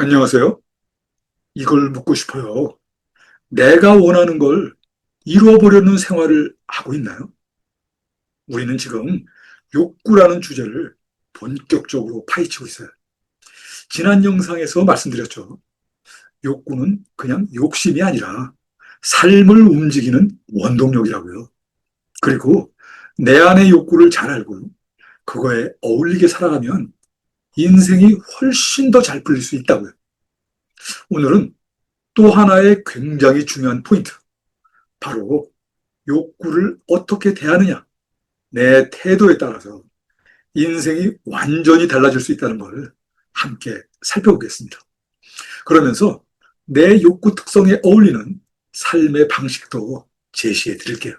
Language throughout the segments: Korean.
안녕하세요. 이걸 묻고 싶어요. 내가 원하는 걸 이루어보려는 생활을 하고 있나요? 우리는 지금 욕구라는 주제를 본격적으로 파헤치고 있어요. 지난 영상에서 말씀드렸죠. 욕구는 그냥 욕심이 아니라 삶을 움직이는 원동력이라고요. 그리고 내 안의 욕구를 잘 알고 그거에 어울리게 살아가면 인생이 훨씬 더 잘 풀릴 수 있다고요. 오늘은 또 하나의 굉장히 중요한 포인트, 바로 욕구를 어떻게 대하느냐, 내 태도에 따라서 인생이 완전히 달라질 수 있다는 걸 함께 살펴보겠습니다. 그러면서 내 욕구 특성에 어울리는 삶의 방식도 제시해 드릴게요.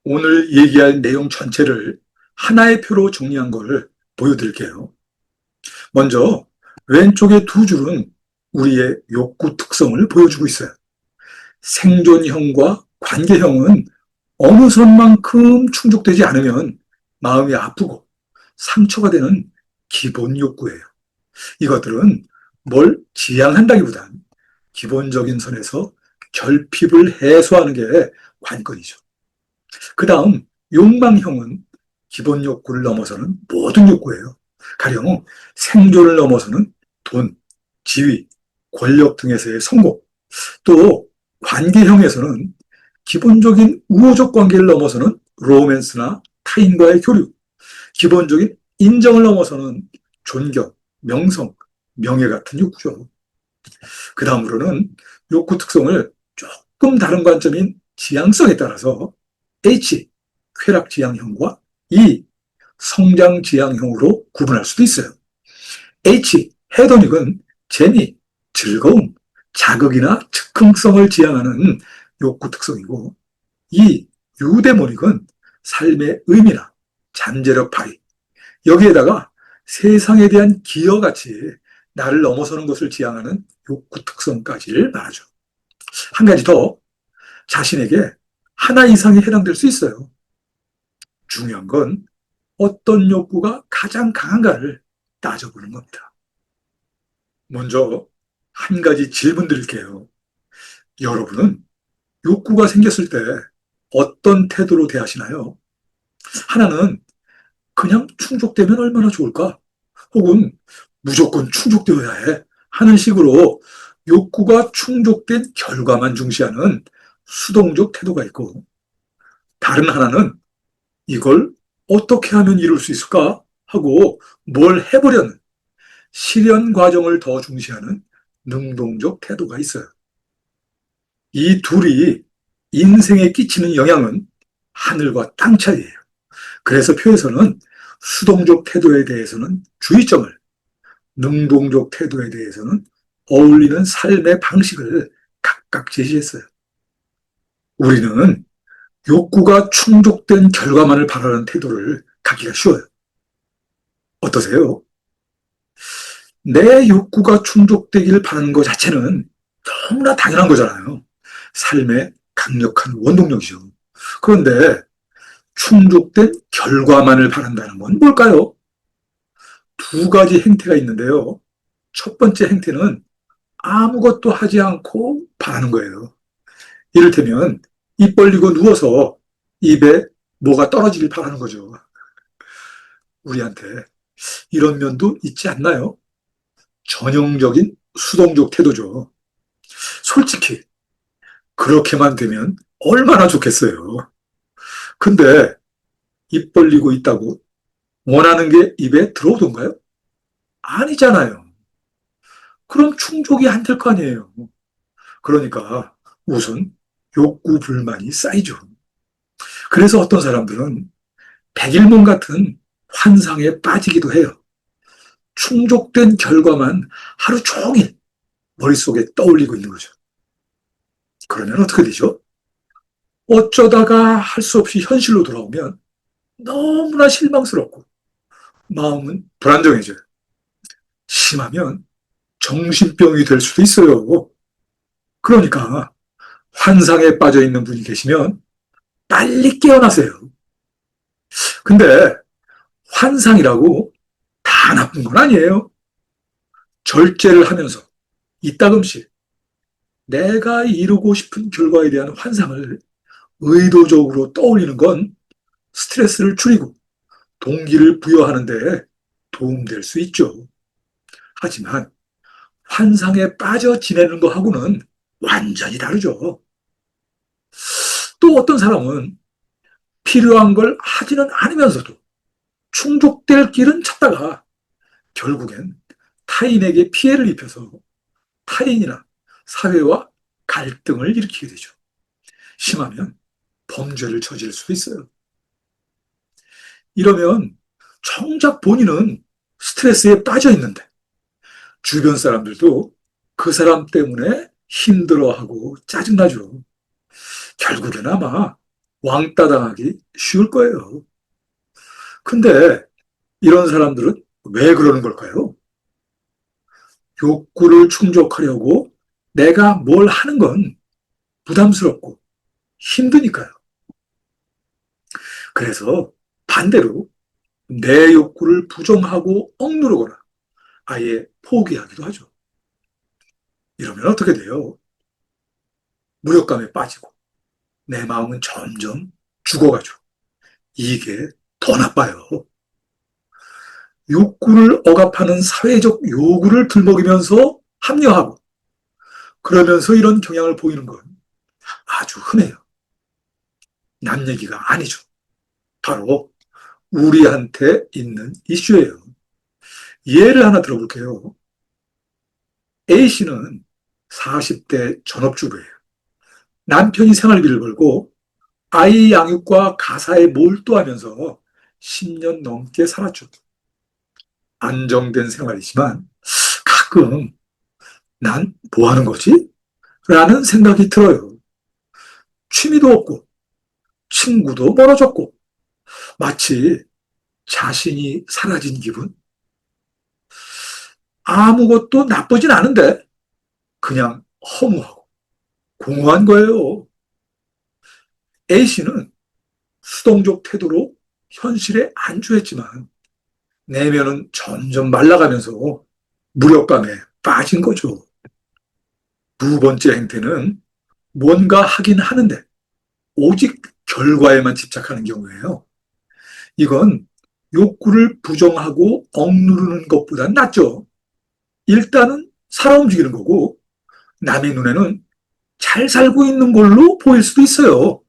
오늘 얘기할 내용 전체를 하나의 표로 정리한 걸 보여드릴게요. 먼저 왼쪽의 두 줄은 우리의 욕구 특성을 보여주고 있어요. 생존형과 관계형은 어느 선만큼 충족되지 않으면 마음이 아프고 상처가 되는 기본 욕구예요. 이것들은 뭘 지향한다기보단 기본적인 선에서 결핍을 해소하는 게 관건이죠. 그 다음 욕망형은 기본 욕구를 넘어서는 모든 욕구예요. 가령 생존을 넘어서는 돈, 지위, 권력 등에서의 성공, 또 관계형에서는 기본적인 우호적 관계를 넘어서는 로맨스나 타인과의 교류, 기본적인 인정을 넘어서는 존경, 명성, 명예 같은 욕구죠. 그 다음으로는 욕구 특성을 조금 다른 관점인 지향성에 따라서 H, 쾌락지향형과 E, 성장지향형으로 구분할 수도 있어요. H, 헤도닉은 재미, 즐거움, 자극이나 즉흥성을 지향하는 욕구 특성이고, 이 유대모닉은 삶의 의미나 잠재력 발휘, 여기에다가 세상에 대한 기여같이 나를 넘어서는 것을 지향하는 욕구 특성까지를 말하죠. 한 가지 더, 자신에게 하나 이상이 해당될 수 있어요. 중요한 건 어떤 욕구가 가장 강한가를 따져보는 겁니다. 먼저 한 가지 질문 드릴게요. 여러분은 욕구가 생겼을 때 어떤 태도로 대하시나요? 하나는 그냥 충족되면 얼마나 좋을까? 혹은 무조건 충족되어야 해 하는 식으로 욕구가 충족된 결과만 중시하는 수동적 태도가 있고, 다른 하나는 이걸 어떻게 하면 이룰 수 있을까 하고 뭘 해보려는 실현 과정을 더 중시하는 능동적 태도가 있어요. 이 둘이 인생에 끼치는 영향은 하늘과 땅 차이예요. 그래서 표에서는 수동적 태도에 대해서는 주의점을, 능동적 태도에 대해서는 어울리는 삶의 방식을 각각 제시했어요. 우리는 욕구가 충족된 결과만을 바라는 태도를 갖기가 쉬워요. 어떠세요? 내 욕구가 충족되기를 바라는 것 자체는 너무나 당연한 거잖아요. 삶의 강력한 원동력이죠. 그런데 충족된 결과만을 바란다는 건 뭘까요? 두 가지 행태가 있는데요. 첫 번째 행태는 아무것도 하지 않고 바라는 거예요. 이를테면 입 벌리고 누워서 입에 뭐가 떨어지길 바라는 거죠. 우리한테 이런 면도 있지 않나요? 전형적인 수동적 태도죠. 솔직히 그렇게만 되면 얼마나 좋겠어요. 근데 입 벌리고 있다고 원하는 게 입에 들어오던가요? 아니잖아요. 그럼 충족이 안 될 거 아니에요. 그러니까 우선 욕구 불만이 쌓이죠. 그래서 어떤 사람들은 백일몽 같은 환상에 빠지기도 해요. 충족된 결과만 하루 종일 머릿속에 떠올리고 있는 거죠. 그러면 어떻게 되죠? 어쩌다가 할 수 없이 현실로 돌아오면 너무나 실망스럽고 마음은 불안정해져요. 심하면 정신병이 될 수도 있어요. 그러니까 환상에 빠져 있는 분이 계시면 빨리 깨어나세요. 근데 환상이라고 다 나쁜 건 아니에요. 절제를 하면서 이따금씩 내가 이루고 싶은 결과에 대한 환상을 의도적으로 떠올리는 건 스트레스를 줄이고 동기를 부여하는 데 도움될 수 있죠. 하지만 환상에 빠져 지내는 거하고는 완전히 다르죠. 또 어떤 사람은 필요한 걸 하지는 않으면서도 충족될 길은 찾다가 결국엔 타인에게 피해를 입혀서 타인이나 사회와 갈등을 일으키게 되죠. 심하면 범죄를 저지를 수도 있어요. 이러면 정작 본인은 스트레스에 빠져 있는데 주변 사람들도 그 사람 때문에 힘들어하고 짜증나죠. 결국엔 아마 왕따 당하기 쉬울 거예요. 근데 이런 사람들은 왜 그러는 걸까요? 욕구를 충족하려고 내가 뭘 하는 건 부담스럽고 힘드니까요. 그래서 반대로 내 욕구를 부정하고 억누르거나 아예 포기하기도 하죠. 이러면 어떻게 돼요? 무력감에 빠지고 내 마음은 점점 죽어가죠. 이게 더 나빠요. 욕구를 억압하는 사회적 요구를 들먹이면서 합리화하고 그러면서 이런 경향을 보이는 건 아주 흔해요. 남 얘기가 아니죠. 바로 우리한테 있는 이슈예요. 예를 하나 들어볼게요. A씨는 40대 전업주부예요. 남편이 생활비를 벌고 아이 양육과 가사에 몰두하면서 10년 넘게 살았죠. 안정된 생활이지만 가끔 난 뭐 하는 거지? 라는 생각이 들어요. 취미도 없고 친구도 멀어졌고 마치 자신이 사라진 기분? 아무것도 나쁘진 않은데 그냥 허무하고 공허한 거예요. A씨는 수동적 태도로 현실에 안주했지만 내면은 점점 말라가면서 무력감에 빠진 거죠. 두 번째 행태는 뭔가 하긴 하는데 오직 결과에만 집착하는 경우예요. 이건 욕구를 부정하고 억누르는 것보단 낫죠. 일단은 살아 움직이는 거고 남의 눈에는 잘 살고 있는 걸로 보일 수도 있어요.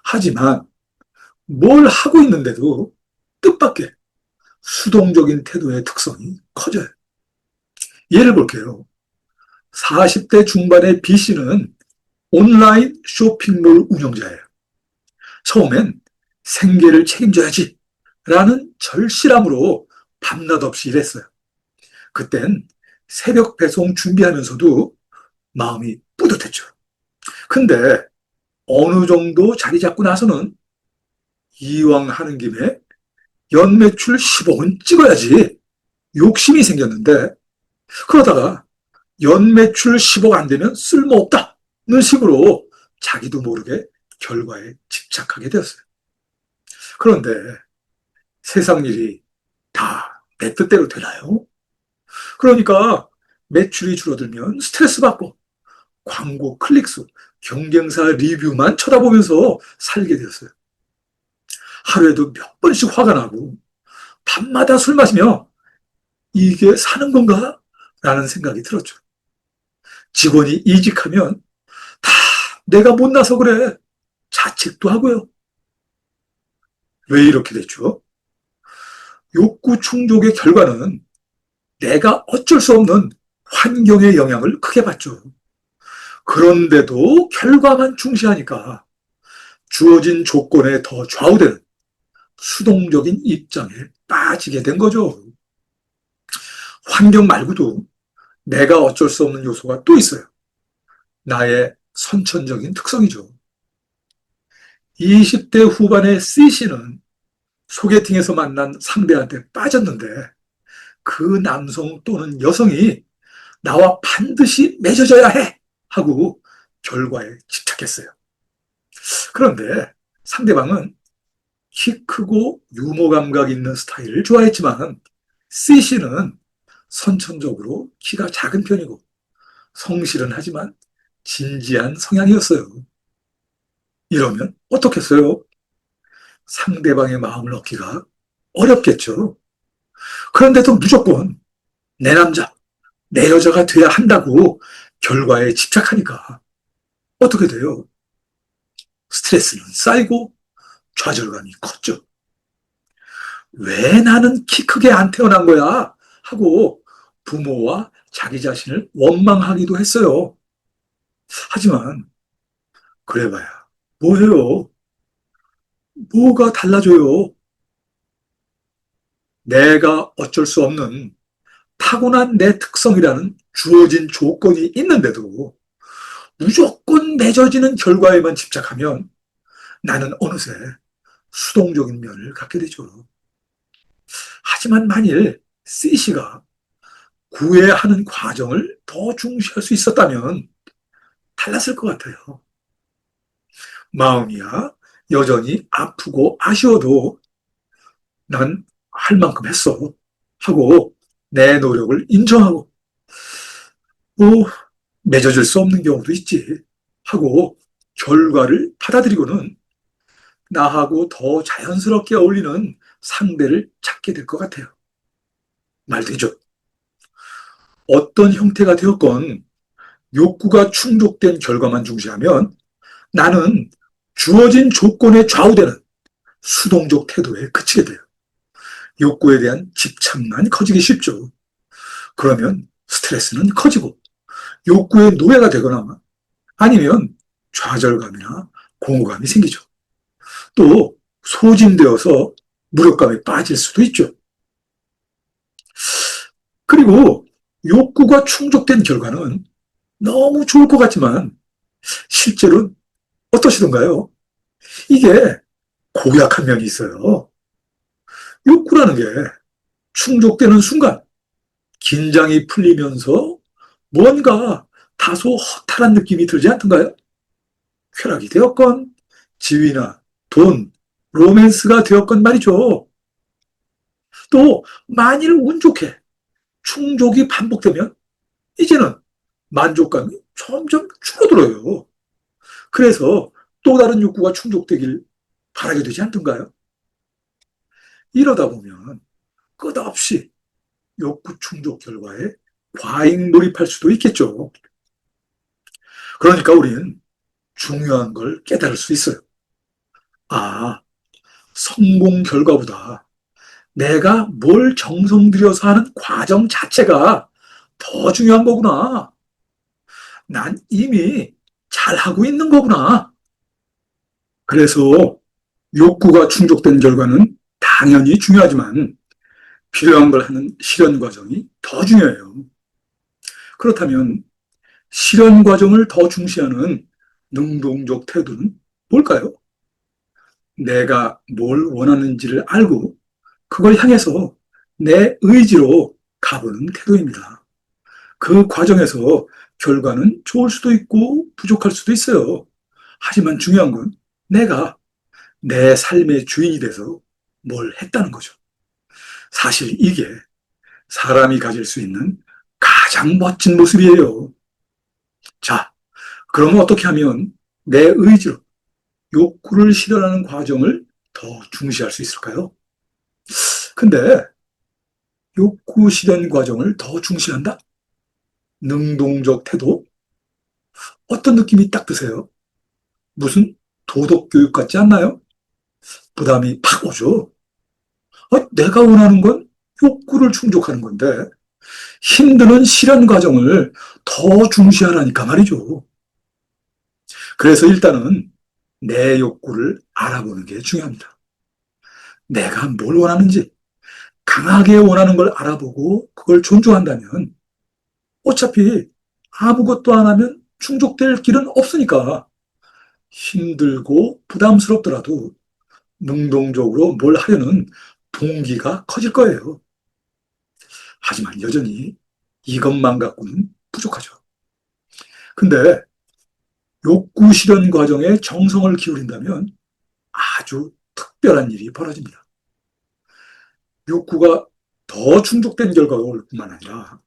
하지만 뭘 하고 있는데도 뜻밖의 수동적인 태도의 특성이 커져요. 예를 볼게요. 40대 중반의 B씨는 온라인 쇼핑몰 운영자예요. 처음엔 생계를 책임져야지 라는 절실함으로 밤낮 없이 일했어요. 그땐 새벽 배송 준비하면서도 마음이 뿌듯했죠. 근데 어느 정도 자리 잡고 나서는 이왕 하는 김에 연매출 10억은 찍어야지 욕심이 생겼는데 그러다가 연매출 10억 안 되면 쓸모없다는 식으로 자기도 모르게 결과에 집착하게 되었어요. 그런데 세상 일이 다 내 뜻대로 되나요? 그러니까 매출이 줄어들면 스트레스 받고 광고 클릭수, 경쟁사 리뷰만 쳐다보면서 살게 되었어요. 하루에도 몇 번씩 화가 나고 밤마다 술 마시며 이게 사는 건가? 라는 생각이 들었죠. 직원이 이직하면 다 내가 못나서 그래. 자책도 하고요. 왜 이렇게 됐죠? 욕구 충족의 결과는 내가 어쩔 수 없는 환경의 영향을 크게 받죠. 그런데도 결과만 중시하니까 주어진 조건에 더 좌우되는 수동적인 입장에 빠지게 된 거죠. 환경 말고도 내가 어쩔 수 없는 요소가 또 있어요. 나의 선천적인 특성이죠. 20대 후반의 C씨는 소개팅에서 만난 상대한테 빠졌는데 그 남성 또는 여성이 나와 반드시 맺어져야 해 하고 결과에 집착했어요. 그런데 상대방은 키 크고 유머 감각 있는 스타일을 좋아했지만 C씨는 선천적으로 키가 작은 편이고 성실은 하지만 진지한 성향이었어요. 이러면 어떻겠어요? 상대방의 마음을 얻기가 어렵겠죠. 그런데도 무조건 내 남자, 내 여자가 돼야 한다고 결과에 집착하니까 어떻게 돼요? 스트레스는 쌓이고 좌절감이 컸죠. 왜 나는 키 크게 안 태어난 거야? 하고 부모와 자기 자신을 원망하기도 했어요. 하지만 그래봐야 뭐해요? 뭐가 달라져요? 내가 어쩔 수 없는 타고난 내 특성이라는 주어진 조건이 있는데도 무조건 맺어지는 결과에만 집착하면 나는 어느새 수동적인 면을 갖게 되죠. 하지만 만일 C씨가 구애하는 과정을 더 중시할 수 있었다면 달랐을 것 같아요. 마음이야 여전히 아프고 아쉬워도 난 할 만큼 했어 하고 내 노력을 인정하고 뭐 맺어질 수 없는 경우도 있지 하고 결과를 받아들이고는 나하고 더 자연스럽게 어울리는 상대를 찾게 될 것 같아요. 말되죠. 어떤 형태가 되었건 욕구가 충족된 결과만 중시하면 나는 주어진 조건에 좌우되는 수동적 태도에 그치게 돼요. 욕구에 대한 집착만 커지기 쉽죠. 그러면 스트레스는 커지고 욕구의 노예가 되거나 아니면 좌절감이나 공허감이 생기죠. 또 소진되어서 무력감에 빠질 수도 있죠. 그리고 욕구가 충족된 결과는 너무 좋을 것 같지만 실제로 어떠시던가요? 이게 고약한 면이 있어요. 욕구라는 게 충족되는 순간 긴장이 풀리면서 뭔가 다소 허탈한 느낌이 들지 않던가요? 쾌락이 되었건 지위나 돈, 로맨스가 되었건 말이죠. 또 만일 운 좋게 충족이 반복되면 이제는 만족감이 점점 줄어들어요. 그래서 또 다른 욕구가 충족되길 바라게 되지 않던가요? 이러다 보면 끝없이 욕구 충족 결과에 과잉 몰입할 수도 있겠죠. 그러니까 우리는 중요한 걸 깨달을 수 있어요. 아, 성공 결과보다 내가 뭘 정성 들여서 하는 과정 자체가 더 중요한 거구나. 난 이미 잘하고 있는 거구나. 그래서 욕구가 충족된 결과는 당연히 중요하지만 필요한 걸 하는 실현 과정이 더 중요해요. 그렇다면 실현 과정을 더 중시하는 능동적 태도는 뭘까요? 내가 뭘 원하는지를 알고 그걸 향해서 내 의지로 가보는 태도입니다. 그 과정에서 결과는 좋을 수도 있고 부족할 수도 있어요. 하지만 중요한 건 내가 내 삶의 주인이 돼서 뭘 했다는 거죠. 사실 이게 사람이 가질 수 있는 가장 멋진 모습이에요. 자, 그러면 어떻게 하면 내 의지로 욕구를 실현하는 과정을 더 중시할 수 있을까요? 근데 욕구 실현 과정을 더 중시한다? 능동적 태도? 어떤 느낌이 딱 드세요? 무슨 도덕 교육 같지 않나요? 부담이 팍 오죠. 내가 원하는 건 욕구를 충족하는 건데 힘드는 실현 과정을 더 중시하라니까 말이죠. 그래서 일단은 내 욕구를 알아보는 게 중요합니다. 내가 뭘 원하는지 강하게 원하는 걸 알아보고 그걸 존중한다면 어차피 아무것도 안 하면 충족될 길은 없으니까 힘들고 부담스럽더라도 능동적으로 뭘 하려는 동기가 커질 거예요. 하지만 여전히 이것만 갖고는 부족하죠. 근데 욕구 실현 과정에 정성을 기울인다면 아주 특별한 일이 벌어집니다. 욕구가 더 충족된 결과가 올 뿐만 아니라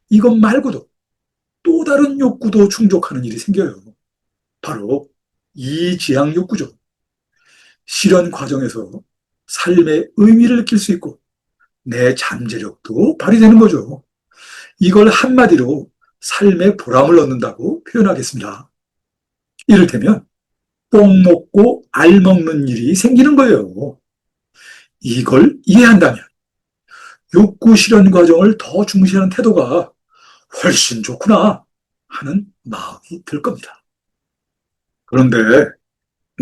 이것 말고도 또 다른 욕구도 충족하는 일이 생겨요. 바로 이지향 욕구죠. 실현 과정에서 삶의 의미를 느낄 수 있고 내 잠재력도 발휘되는 거죠. 이걸 한마디로 삶의 보람을 얻는다고 표현하겠습니다. 이를테면 뽕 먹고 알 먹는 일이 생기는 거예요. 이걸 이해한다면 욕구 실현 과정을 더 중시하는 태도가 훨씬 좋구나 하는 마음이 들 겁니다. 그런데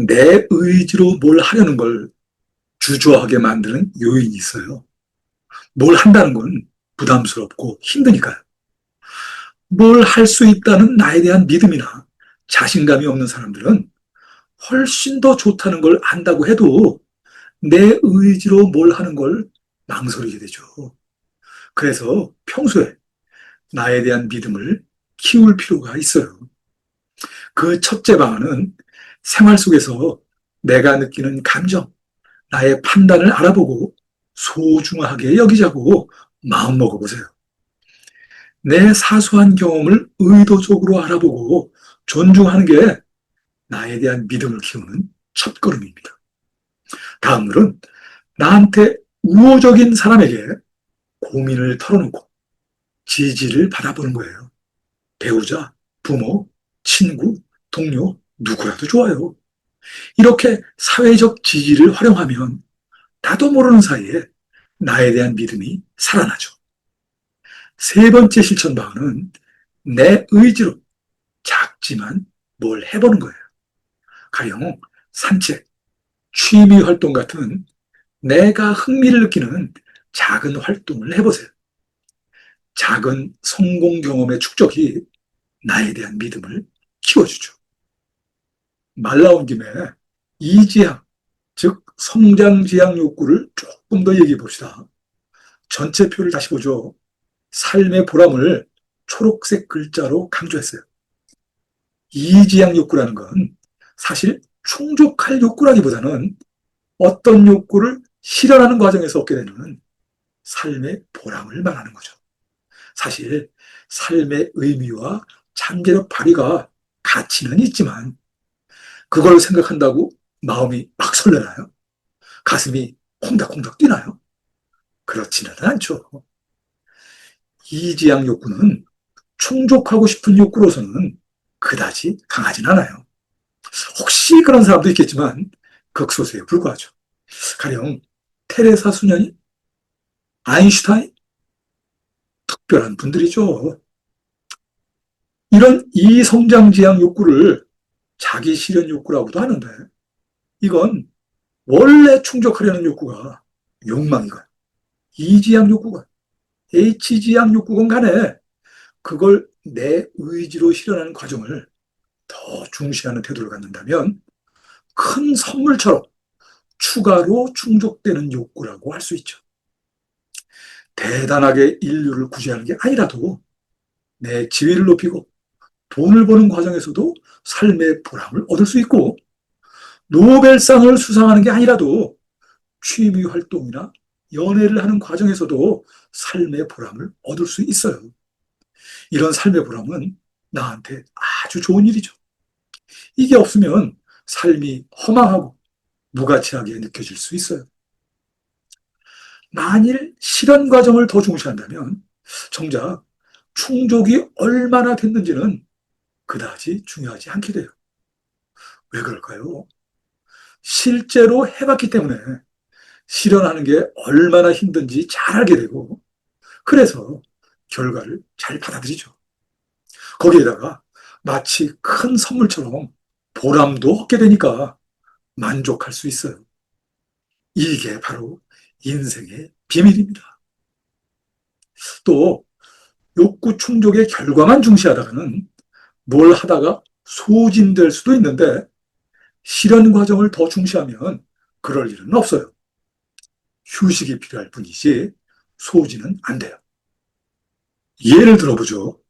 내 의지로 뭘 하려는 걸 주저하게 만드는 요인이 있어요. 뭘 한다는 건 부담스럽고 힘드니까요. 뭘 할 수 있다는 나에 대한 믿음이나 자신감이 없는 사람들은 훨씬 더 좋다는 걸 안다고 해도 내 의지로 뭘 하는 걸 망설이게 되죠. 그래서 평소에 나에 대한 믿음을 키울 필요가 있어요. 그 첫째 방안은 생활 속에서 내가 느끼는 감정, 나의 판단을 알아보고 소중하게 여기자고 마음먹어 보세요. 내 사소한 경험을 의도적으로 알아보고 존중하는 게 나에 대한 믿음을 키우는 첫걸음입니다. 다음으로는 나한테 우호적인 사람에게 고민을 털어놓고 지지를 받아보는 거예요. 배우자, 부모, 친구, 동료, 누구라도 좋아요. 이렇게 사회적 지지를 활용하면 나도 모르는 사이에 나에 대한 믿음이 살아나죠. 세 번째 실천 방안은 내 의지로 작지만 뭘 해보는 거예요. 가령 산책, 취미 활동 같은 내가 흥미를 느끼는 작은 활동을 해보세요. 작은 성공 경험의 축적이 나에 대한 믿음을 키워주죠. 말 나온 김에 이지향, 즉 성장지향 욕구를 조금 더 얘기해 봅시다. 전체 표를 다시 보죠. 삶의 보람을 초록색 글자로 강조했어요. 이지향 욕구라는 건 사실 충족할 욕구라기보다는 어떤 욕구를 실현하는 과정에서 얻게 되는 삶의 보람을 말하는 거죠. 사실 삶의 의미와 잠재력 발휘가 가치는 있지만 그걸 생각한다고 마음이 막 설레나요? 가슴이 콩닥콩닥 뛰나요? 그렇지는 않죠. 이지향 욕구는 충족하고 싶은 욕구로서는 그다지 강하진 않아요. 혹시 그런 사람도 있겠지만 극소수에 불과하죠. 가령 테레사 수녀님, 아인슈타인, 특별한 분들이죠. 이런 이성장지향 욕구를 자기 실현 욕구라고도 하는데 이건 원래 충족하려는 욕구가 욕망이건 이지향 욕구건 H지향 욕구건 간에 그걸 내 의지로 실현하는 과정을 더 중시하는 태도를 갖는다면 큰 선물처럼 추가로 충족되는 욕구라고 할 수 있죠. 대단하게 인류를 구제하는 게 아니라도 내 지위를 높이고 돈을 버는 과정에서도 삶의 보람을 얻을 수 있고 노벨상을 수상하는 게 아니라도 취미 활동이나 연애를 하는 과정에서도 삶의 보람을 얻을 수 있어요. 이런 삶의 보람은 나한테 아주 좋은 일이죠. 이게 없으면 삶이 허망하고 무가치하게 느껴질 수 있어요. 만일 실현 과정을 더 중시한다면 정작 충족이 얼마나 됐는지는 그다지 중요하지 않게 돼요. 왜 그럴까요? 실제로 해봤기 때문에 실현하는 게 얼마나 힘든지 잘 알게 되고 그래서 결과를 잘 받아들이죠. 거기에다가 마치 큰 선물처럼 보람도 얻게 되니까 만족할 수 있어요. 이게 바로 인생의 비밀입니다. 또 욕구 충족의 결과만 중시하다가는 뭘 하다가 소진될 수도 있는데 실현 과정을 더 중시하면 그럴 일은 없어요. 휴식이 필요할 뿐이지 소진은 안 돼요. 예를 들어보죠.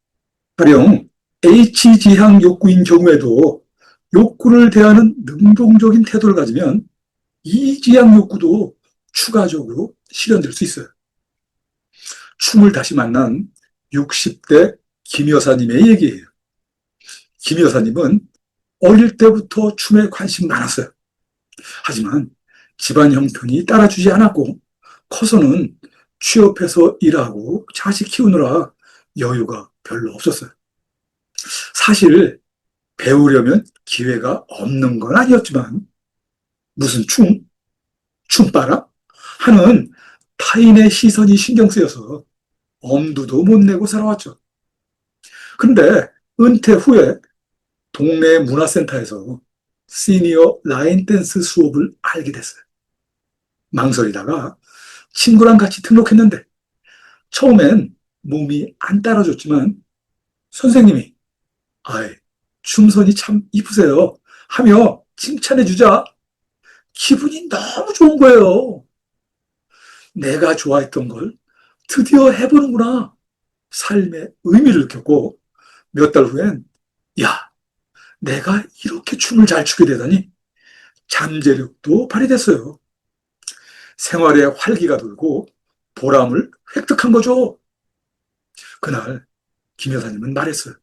가령 H지향 욕구인 경우에도 욕구를 대하는 능동적인 태도를 가지면 E지향 욕구도 추가적으로 실현될 수 있어요. 춤을 다시 만난 60대 김 여사님의 얘기예요. 김 여사님은 어릴 때부터 춤에 관심 많았어요. 하지만 집안 형편이 따라주지 않았고 커서는 취업해서 일하고 자식 키우느라 여유가 별로 없었어요. 사실 배우려면 기회가 없는 건 아니었지만 무슨 춤바라 하는 타인의 시선이 신경 쓰여서 엄두도 못 내고 살아왔죠. 그런데 은퇴 후에 동네 문화센터에서 시니어 라인 댄스 수업을 알게 됐어요. 망설이다가 친구랑 같이 등록했는데 처음엔 몸이 안 따라줬지만 선생님이 아이 춤선이 참 이쁘세요 하며 칭찬해주자 기분이 너무 좋은 거예요. 내가 좋아했던 걸 드디어 해보는구나. 삶의 의미를 느꼈고 몇 달 후엔 야 내가 이렇게 춤을 잘 추게 되다니 잠재력도 발휘됐어요. 생활에 활기가 돌고 보람을 획득한 거죠. 그날 김 여사님은 말했어요.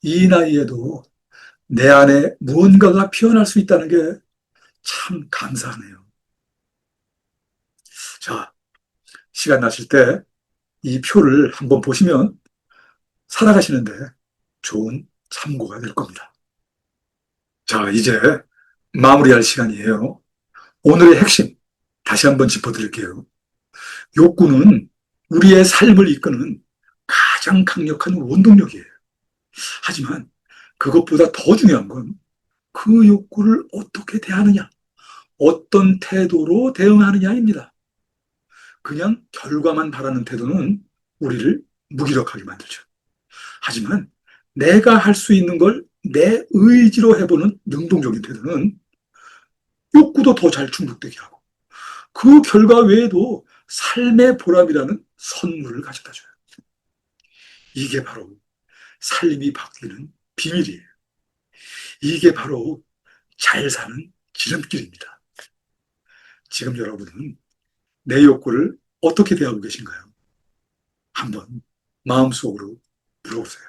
이 나이에도 내 안에 무언가가 피어날 수 있다는 게 참 감사하네요. 자, 시간 나실 때 이 표를 한번 보시면 살아가시는데 좋은 참고가 될 겁니다. 자, 이제 마무리할 시간이에요. 오늘의 핵심 다시 한번 짚어드릴게요. 욕구는 우리의 삶을 이끄는 가장 강력한 원동력이에요. 하지만 그것보다 더 중요한 건 그 욕구를 어떻게 대하느냐, 어떤 태도로 대응하느냐입니다. 그냥 결과만 바라는 태도는 우리를 무기력하게 만들죠. 하지만 내가 할 수 있는 걸 내 의지로 해보는 능동적인 태도는 욕구도 더 잘 충족되게 하고 그 결과 외에도 삶의 보람이라는 선물을 가져다 줘요. 이게 바로 삶이 바뀌는 비밀이에요. 이게 바로 잘 사는 지름길입니다. 지금 여러분은 내 욕구를 어떻게 대하고 계신가요? 한번 마음속으로 물어보세요.